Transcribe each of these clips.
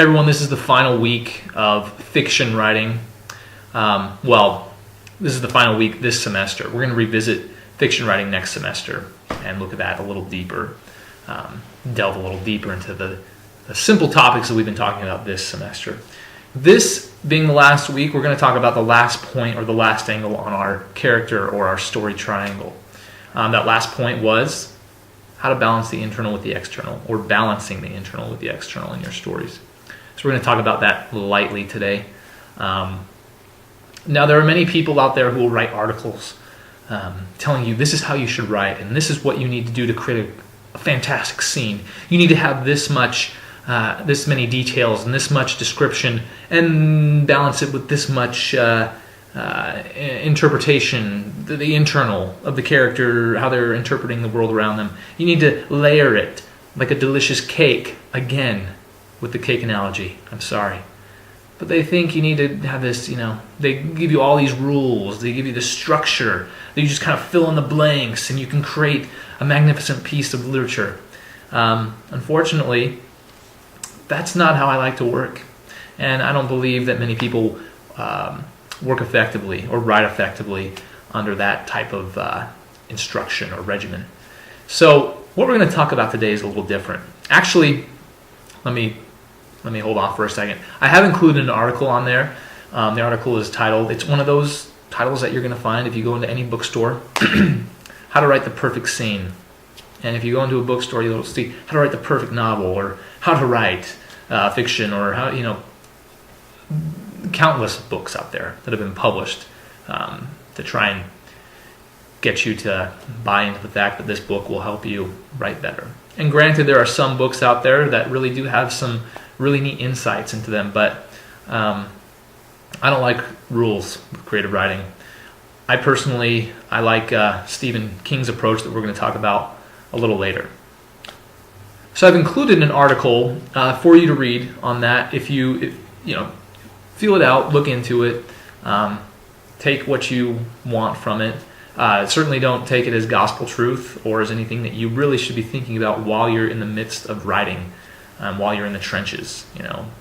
Hey everyone, this is the final week of fiction writing. This is the final week this semester. We're going to revisit fiction writing next semester and look at that a little deeper, delve a little deeper into the simple topics that we've been talking about this semester. This being the last week, we're going to talk about the last point or the last angle on our character or our story triangle. That last point was how to balance the internal with the external, or balancing the internal with the external in your stories. So we're going to talk about that lightly today. Now, there are many people out there who will write articles telling you this is how you should write, and this is what you need to do to create a fantastic scene. You need to have this many details and this much description, and balance it with this much interpretation, the internal of the character, how they're interpreting the world around them. You need to layer it like a delicious cake, again, with the cake analogy. I'm sorry. But they think you need to have this, they give you all these rules, they give you the structure, that you just kind of fill in the blanks and you can create a magnificent piece of literature. Unfortunately, that's not how I like to work. And I don't believe that many people work effectively or write effectively under that type of instruction or regimen. So what we're going to talk about today is a little different. Actually, let me hold on for a second. I have included an article on there. The article is titled, it's one of those titles that you're going to find if you go into any bookstore, How to Write the Perfect Scene. And if you go into a bookstore, you'll see How to Write the Perfect Novel, or How to Write Fiction, or how, countless books out there that have been published to try and get you to buy into the fact that this book will help you write better. And granted, there are some books out there that really do have some really neat insights into them, but I don't like rules with creative writing. I like Stephen King's approach that we're going to talk about a little later. So I've included an article for you to read on that. If you feel it out, look into it, take what you want from it. Certainly don't take it as gospel truth or as anything that you really should be thinking about while you're in the midst of writing, while you're in the trenches,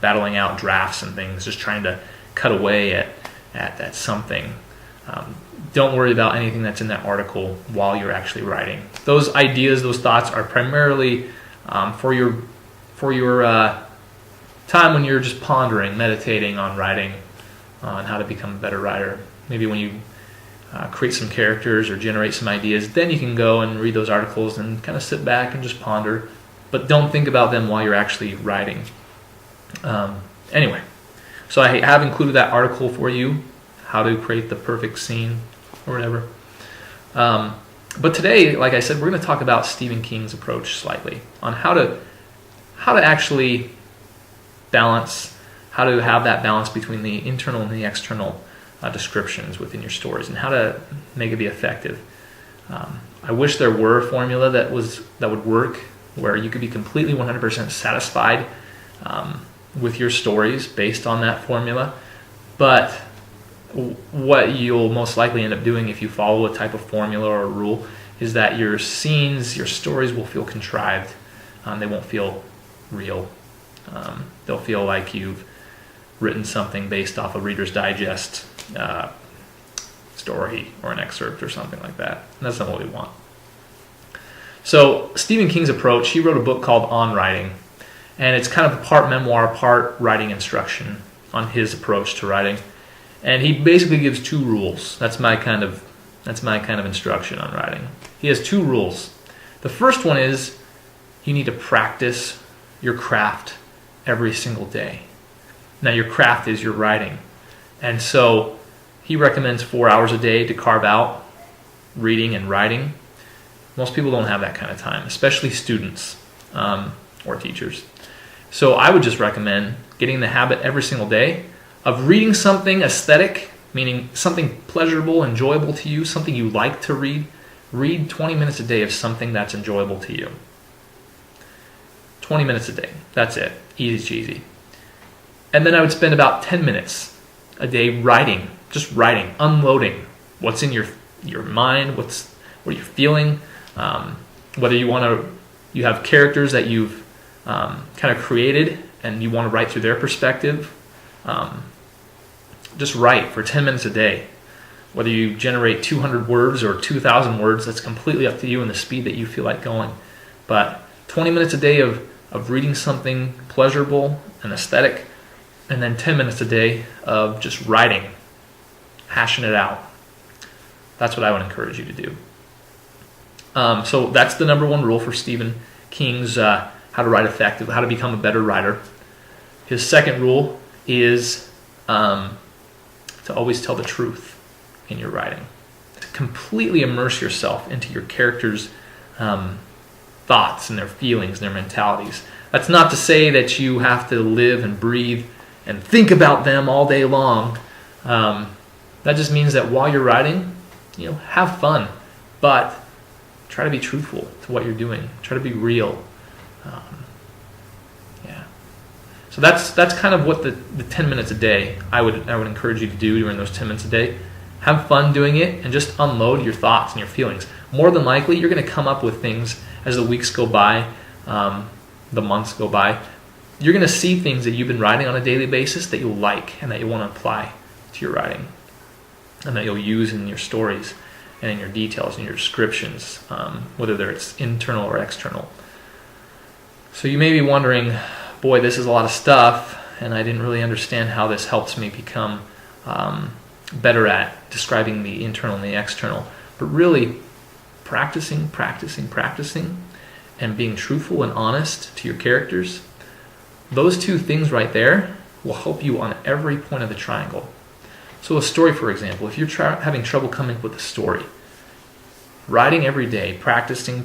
battling out drafts and things, just trying to cut away at something. Don't worry about anything that's in that article while you're actually writing. Those ideas, those thoughts are primarily for your time when you're just pondering, meditating on writing, on how to become a better writer. Maybe when you create some characters or generate some ideas, then you can go and read those articles and kind of sit back and just ponder, but don't think about them while you're actually writing. Anyway, so I have included that article for you, How to Create the Perfect Scene, or whatever. But today, like I said, we're going to talk about Stephen King's approach slightly on how to actually balance, how to have that balance between the internal and the external descriptions within your stories, and how to make it be effective. I wish there were a formula that would work where you could be completely 100% satisfied with your stories based on that formula. But what you'll most likely end up doing if you follow a type of formula or a rule is that your scenes, your stories will feel contrived. They won't feel real. They'll feel like you've written something based off a Reader's Digest story or an excerpt or something like that. And that's not what we want. So Stephen King's approach, he wrote a book called On Writing, and it's kind of part memoir, part writing instruction on his approach to writing. And he basically gives two rules. That's my kind of instruction on writing. He has two rules. The first one is you need to practice your craft every single day. Now, your craft is your writing. And so he recommends 4 hours a day to carve out reading and writing. Most people don't have that kind of time, especially students or teachers. So I would just recommend getting the habit every single day of reading something aesthetic, meaning something pleasurable, enjoyable to you, something you like to read. Read 20 minutes a day of something that's enjoyable to you. 20 minutes a day. That's it. Easy cheesy. And then I would spend about 10 minutes a day writing, just writing, unloading what's in your mind, what you're feeling, whether you have characters that you've kind of created and you want to write through their perspective, just write for 10 minutes a day. Whether you generate 200 words or 2,000 words, that's completely up to you and the speed that you feel like going. But 20 minutes a day of reading something pleasurable and aesthetic, and then 10 minutes a day of just writing, hashing it out. That's what I would encourage you to do. So that's the number one rule for Stephen King's How to Write Effectively, How to Become a Better Writer. His second rule is to always tell the truth in your writing. To completely immerse yourself into your characters' thoughts and their feelings and their mentalities. That's not to say that you have to live and breathe and think about them all day long. That just means that while you're writing, have fun, but try to be truthful to what you're doing. Try to be real. So that's kind of what the 10 minutes a day I would encourage you to do during those 10 minutes a day. Have fun doing it and just unload your thoughts and your feelings. More than likely, you're going to come up with things as the weeks go by, the months go by. You're going to see things that you've been writing on a daily basis that you'll like and that you want to apply to your writing, and that you'll use in your stories and in your details and your descriptions, whether it's internal or external. So you may be wondering, boy, this is a lot of stuff, and I didn't really understand how this helps me become better at describing the internal and the external. But really, practicing, and being truthful and honest to your characters, those two things right there will help you on every point of the triangle. So a story, for example, if you're having trouble coming up with a story, writing every day, practicing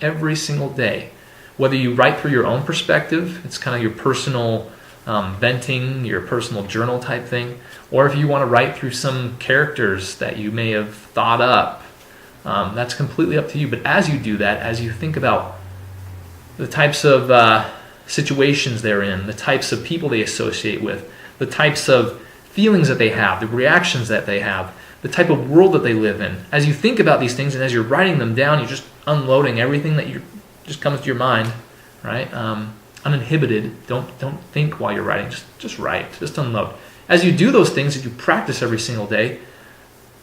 every single day, whether you write through your own perspective, it's kind of your personal venting, your personal journal type thing, or if you want to write through some characters that you may have thought up, that's completely up to you. But as you do that, as you think about the types of situations they're in, the types of people they associate with, the types of feelings that they have, the reactions that they have, the type of world that they live in, as you think about these things and as you're writing them down, you're just unloading everything that just comes to your mind, right? Uninhibited. Don't think while you're writing. Just write. Just unload. As you do those things, as you practice every single day,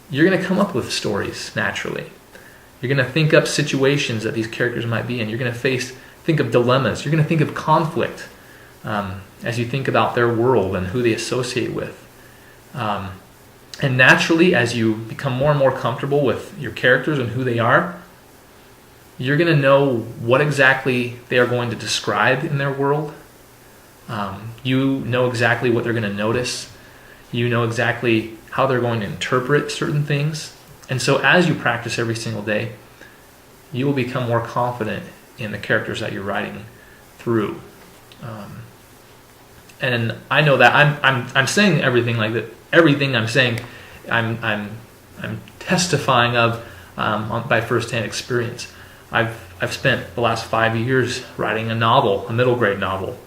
you're going to come up with stories naturally. You're going to think up situations that these characters might be in. You're going to think of dilemmas. You're going to think of conflict as you think about their world and who they associate with. And naturally, as you become more and more comfortable with your characters and who they are, you're going to know what exactly they are going to describe in their world. You know exactly what they're going to notice. You know exactly how they're going to interpret certain things. And so as you practice every single day, you will become more confident in the characters that you're writing through. And I know that I'm saying everything like that. Everything I'm saying, I'm testifying of by firsthand experience. I've spent the last 5 years writing a novel, a middle grade novel,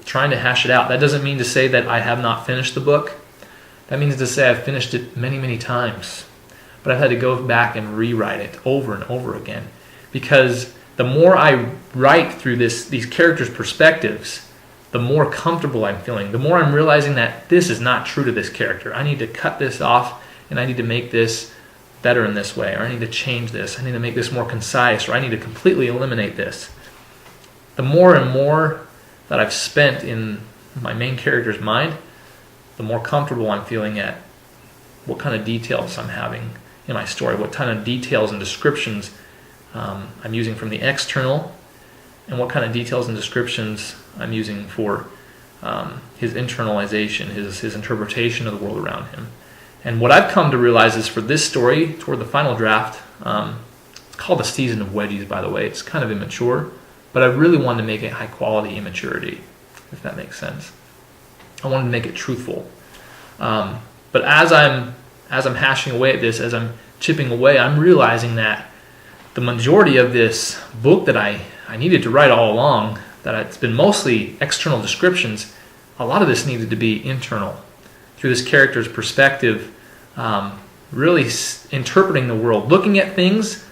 trying to hash it out. That doesn't mean to say that I have not finished the book. That means to say I've finished it many, many times. But I've had to go back and rewrite it over and over again. Because the more I write through these characters' perspectives, the more comfortable I'm feeling. The more I'm realizing that this is not true to this character. I need to cut this off, and I need to make this better in this way, or I need to change this. I need to make this more concise, or I need to completely eliminate this. The more and more that I've spent in my main character's mind, the more comfortable I'm feeling at what kind of details I'm having in my story, what kind of details and descriptions I'm using from the external, and what kind of details and descriptions I'm using for his internalization, his interpretation of the world around him. And what I've come to realize is for this story, toward the final draft, it's called The Season of Wedgies, by the way. It's kind of immature, but I really wanted to make it high quality immaturity, if that makes sense. I wanted to make it truthful. But as I'm hashing away at this, as I'm chipping away, I'm realizing that the majority of this book that I needed to write all along, that it's been mostly external descriptions, a lot of this needed to be internal, through this character's perspective, really interpreting the world, looking at things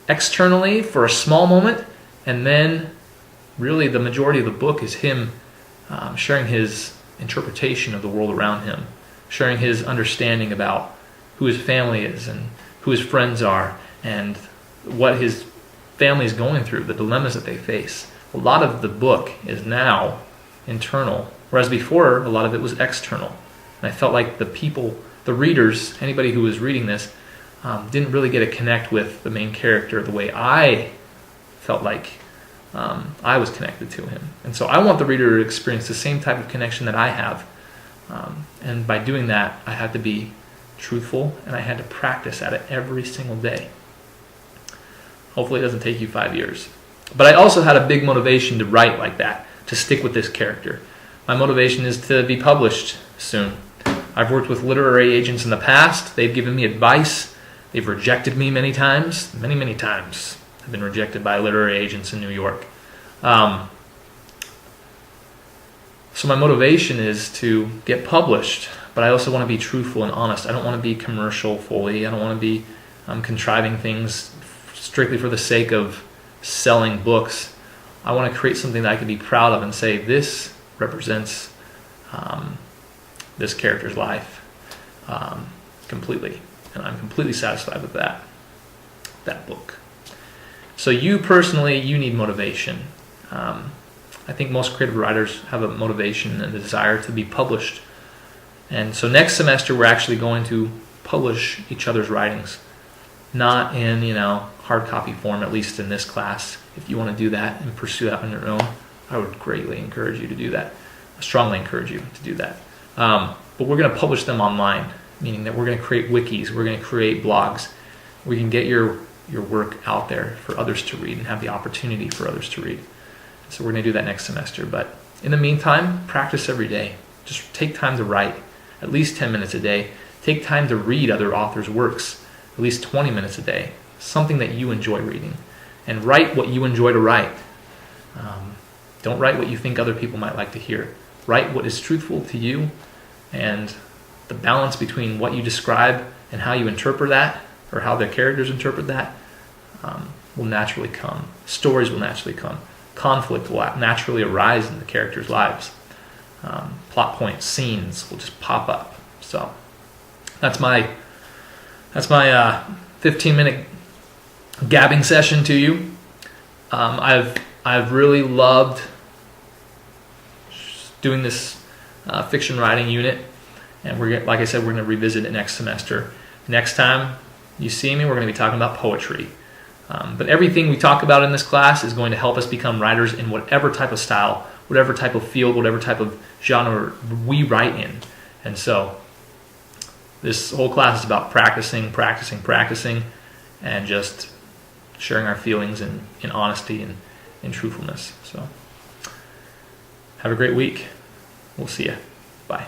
externally for a small moment, and then really the majority of the book is him sharing his interpretation of the world around him, sharing his understanding about who his family is and who his friends are and what his family is going through, the dilemmas that they face. A lot of the book is now internal, whereas before a lot of it was external. And I felt like the people, the readers, anybody who was reading this, didn't really get to connect with the main character the way I felt like I was connected to him. And so I want the reader to experience the same type of connection that I have. And by doing that, I had to be truthful and I had to practice at it every single day. Hopefully it doesn't take you 5 years. But I also had a big motivation to write like that, to stick with this character. My motivation is to be published soon. I've worked with literary agents in the past. They've given me advice. They've rejected me many times. Many, many times. I've been rejected by literary agents in New York. So my motivation is to get published, but I also want to be truthful and honest. I don't want to be commercial fully. I don't want to be contriving things strictly for the sake of selling books. I want to create something that I can be proud of and say, this represents this character's life completely. And I'm completely satisfied with that book. So you personally, you need motivation. I think most creative writers have a motivation and a desire to be published. And so next semester we're actually going to publish each other's writings. Not in, hard copy form, at least in this class. If you want to do that and pursue that on your own, I would greatly encourage you to do that. I strongly encourage you to do that. But we're going to publish them online, meaning that we're going to create wikis, we're going to create blogs. We can get your work out there for others to read and have the opportunity for others to read. So we're going to do that next semester. But in the meantime, practice every day. Just take time to write, at least 10 minutes a day. Take time to read other authors' works, at least 20 minutes a day. Something that you enjoy reading. And write what you enjoy to write. Don't write what you think other people might like to hear. Write what is truthful to you, and the balance between what you describe and how you interpret that, or how the characters interpret that, will naturally come. Stories will naturally come. Conflict will naturally arise in the characters' lives. Plot points, scenes will just pop up. So that's my 15-minute gabbing session to you. I've really loved doing this fiction writing unit, and like I said, we're going to revisit it next semester. Next time you see me, we're going to be talking about poetry. But everything we talk about in this class is going to help us become writers in whatever type of style, whatever type of field, whatever type of genre we write in. And so this whole class is about practicing, and just sharing our feelings in honesty and in truthfulness. So have a great week. We'll see you. Bye.